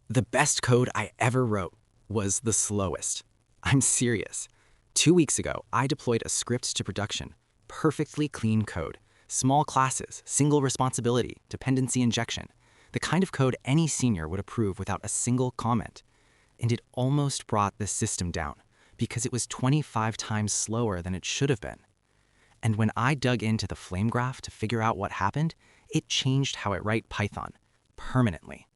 The best code I ever wrote was the slowest. I'm serious. 2 weeks ago, I deployed a script to production. Perfectly clean code. Small classes, single responsibility, dependency injection. The kind of code any senior would approve without a single comment. And it almost brought the system down because it was 25 times slower than it should have been. And when I dug into the Flamegraph to figure out what happened, it changed how I write Python permanently.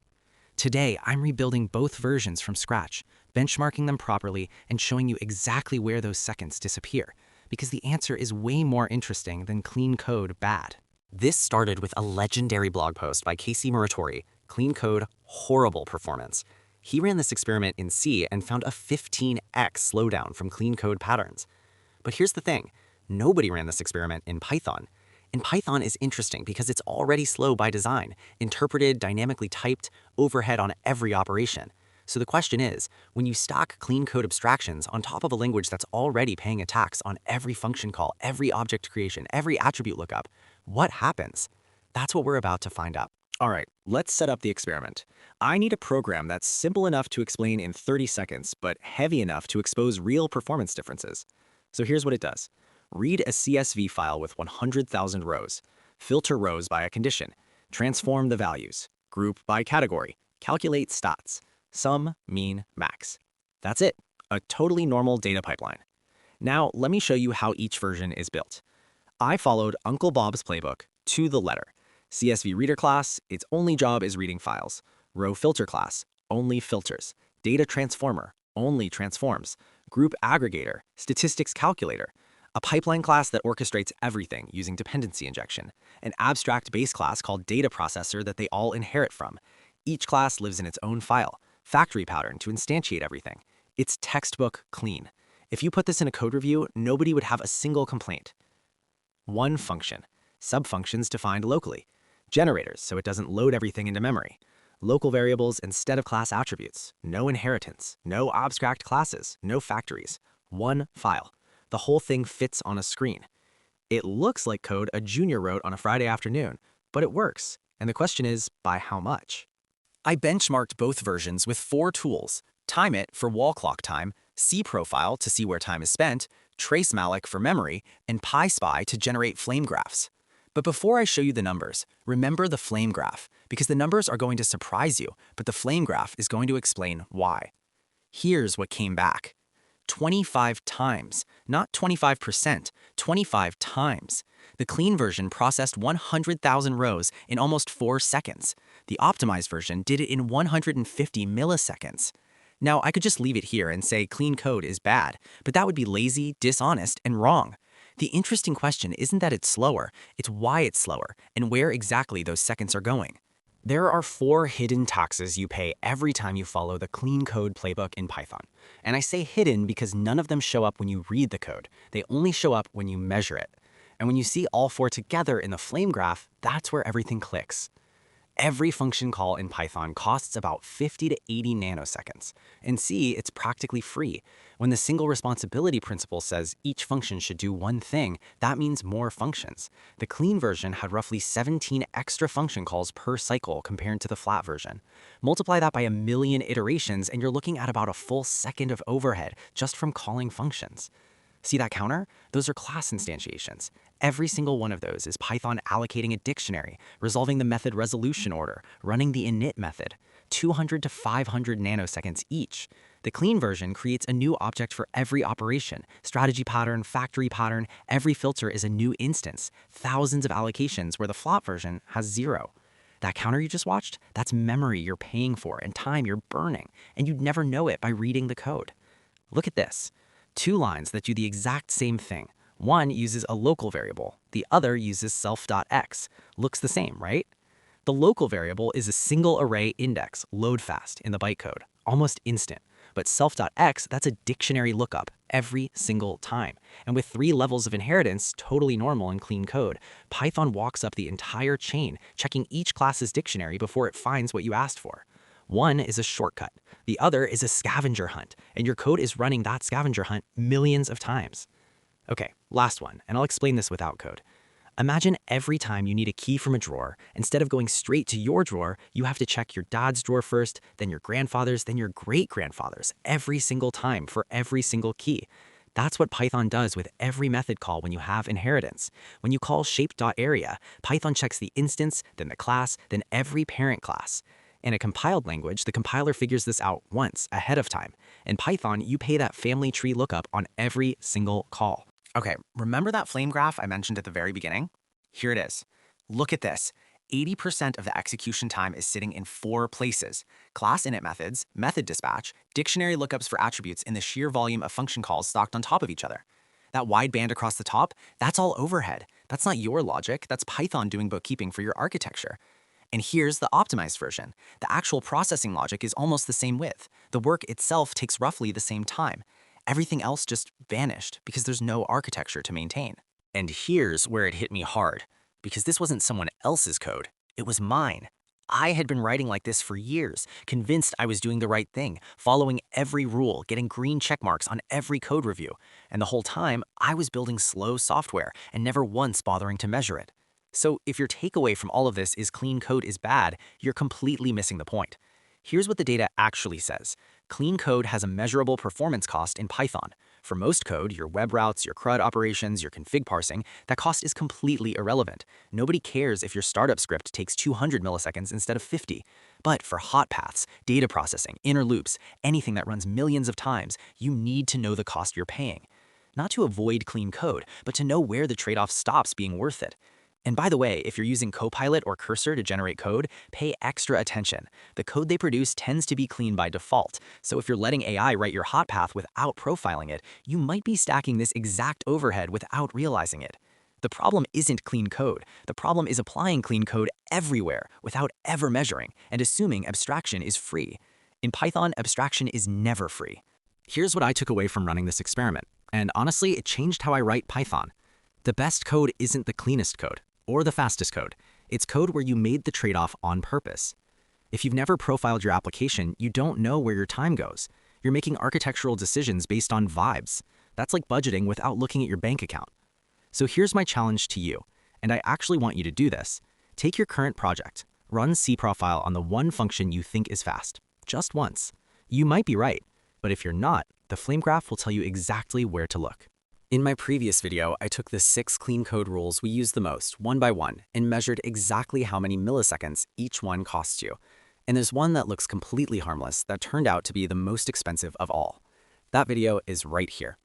Today, I'm rebuilding both versions from scratch, benchmarking them properly, and showing you exactly where those seconds disappear, because the answer is way more interesting than clean code bad. This started with a legendary blog post by Casey Muratori, Clean Code, Horrible Performance. He ran this experiment in C and found a 15x slowdown from clean code patterns. But here's the thing, nobody ran this experiment in Python. And Python is interesting because it's already slow by design, interpreted, dynamically typed, overhead on every operation. So the question is, when you stack clean code abstractions on top of a language that's already paying a tax on every function call, every object creation, every attribute lookup, what happens? That's what we're about to find out. All right, let's set up the experiment. I need a program that's simple enough to explain in 30 seconds, but heavy enough to expose real performance differences. So here's what it does. Read a CSV file with 100,000 rows. Filter rows by a condition. Transform the values. Group by category. Calculate stats. Sum, mean, max. That's it. A totally normal data pipeline. Now, let me show you how each version is built. I followed Uncle Bob's playbook to the letter. CSV reader class, its only job is reading files. Row filter class, only filters. Data transformer, only transforms. Group aggregator, statistics calculator. A pipeline class that orchestrates everything using dependency injection. An abstract base class called data processor that they all inherit from. Each class lives in its own file. Factory pattern to instantiate everything. It's textbook clean. If you put this in a code review, nobody would have a single complaint. One function. Subfunctions defined locally. Generators, so it doesn't load everything into memory. Local variables instead of class attributes. No inheritance. No abstract classes. No factories. One file. The whole thing fits on a screen. It looks like code a junior wrote on a Friday afternoon, but it works. And the question is, by how much? I benchmarked both versions with 4 tools: timeit for wall clock time, cProfile to see where time is spent, tracemalloc for memory, and PySpy to generate flamegraphs. But before I show you the numbers, remember the flamegraph, because the numbers are going to surprise you, but the flamegraph is going to explain why. Here's what came back. 25 times, not 25%, 25 times. The clean version processed 100,000 rows in almost 4 seconds. The optimized version did it in 150 milliseconds. Now, I could just leave it here and say clean code is bad, but that would be lazy, dishonest, and wrong. The interesting question isn't that it's slower, it's why it's slower, and where exactly those seconds are going. There are 4 hidden taxes you pay every time you follow the clean code playbook in Python. And I say hidden because none of them show up when you read the code. They only show up when you measure it. And when you see all 4 together in the flame graph, that's where everything clicks. Every function call in Python costs about 50 to 80 nanoseconds. In C, it's practically free. When the single responsibility principle says each function should do one thing, that means more functions. The clean version had roughly 17 extra function calls per cycle compared to the flat version. Multiply that by 1 million iterations and you're looking at about a full second of overhead just from calling functions. See that counter? Those are class instantiations. Every single one of those is Python allocating a dictionary, resolving the method resolution order, running the init method, 200 to 500 nanoseconds each. The clean version creates a new object for every operation, strategy pattern, factory pattern. Every filter is a new instance, thousands of allocations where the flat version has 0. That counter you just watched, that's memory you're paying for and time you're burning, and you'd never know it by reading the code. Look at this. 2 lines that do the exact same thing. One uses a local variable. The other uses self.x. Looks the same, right? The local variable is a single array index, load fast in the bytecode, almost instant. But self.x, that's a dictionary lookup every single time. And with 3 levels of inheritance, totally normal in clean code, Python walks up the entire chain, checking each class's dictionary before it finds what you asked for. One is a shortcut. The other is a scavenger hunt, and your code is running that scavenger hunt millions of times. Okay, last one, and I'll explain this without code. Imagine every time you need a key from a drawer, instead of going straight to your drawer, you have to check your dad's drawer first, then your grandfather's, then your great-grandfather's, every single time for every single key. That's what Python does with every method call when you have inheritance. When you call shape.area, Python checks the instance, then the class, then every parent class. In a compiled language, the compiler figures this out once, ahead of time. In Python, you pay that family tree lookup on every single call. Okay, remember that flame graph I mentioned at the very beginning? Here it is. Look at this. 80% of the execution time is sitting in 4 places: class init methods, method dispatch, dictionary lookups for attributes, and the sheer volume of function calls stacked on top of each other. That wide band across the top, that's all overhead. That's not your logic, that's Python doing bookkeeping for your architecture. And here's the optimized version. The actual processing logic is almost the same width. The work itself takes roughly the same time. Everything else just vanished because there's no architecture to maintain. And here's where it hit me hard, because this wasn't someone else's code, it was mine. I had been writing like this for years, convinced I was doing the right thing, following every rule, getting green check marks on every code review. And the whole time, I was building slow software and never once bothering to measure it. So if your takeaway from all of this is clean code is bad, you're completely missing the point. Here's what the data actually says. Clean code has a measurable performance cost in Python. For most code, your web routes, your CRUD operations, your config parsing, that cost is completely irrelevant. Nobody cares if your startup script takes 200 milliseconds instead of 50. But for hot paths, data processing, inner loops, anything that runs millions of times, you need to know the cost you're paying. Not to avoid clean code, but to know where the trade-off stops being worth it. And by the way, if you're using Copilot or Cursor to generate code, pay extra attention. The code they produce tends to be clean by default, so if you're letting AI write your hot path without profiling it, you might be stacking this exact overhead without realizing it. The problem isn't clean code. The problem is applying clean code everywhere without ever measuring and assuming abstraction is free. In Python, abstraction is never free. Here's what I took away from running this experiment, and honestly, it changed how I write Python. The best code isn't the cleanest code or the fastest code. It's code where you made the trade-off on purpose. If you've never profiled your application, you don't know where your time goes. You're making architectural decisions based on vibes. That's like budgeting without looking at your bank account. So here's my challenge to you, and I actually want you to do this. Take your current project, run cProfile on the one function you think is fast, just once. You might be right, but if you're not, the Flamegraph will tell you exactly where to look. In my previous video, I took the 6 clean code rules we use the most, one by one, and measured exactly how many milliseconds each one costs you. And there's one that looks completely harmless that turned out to be the most expensive of all. That video is right here.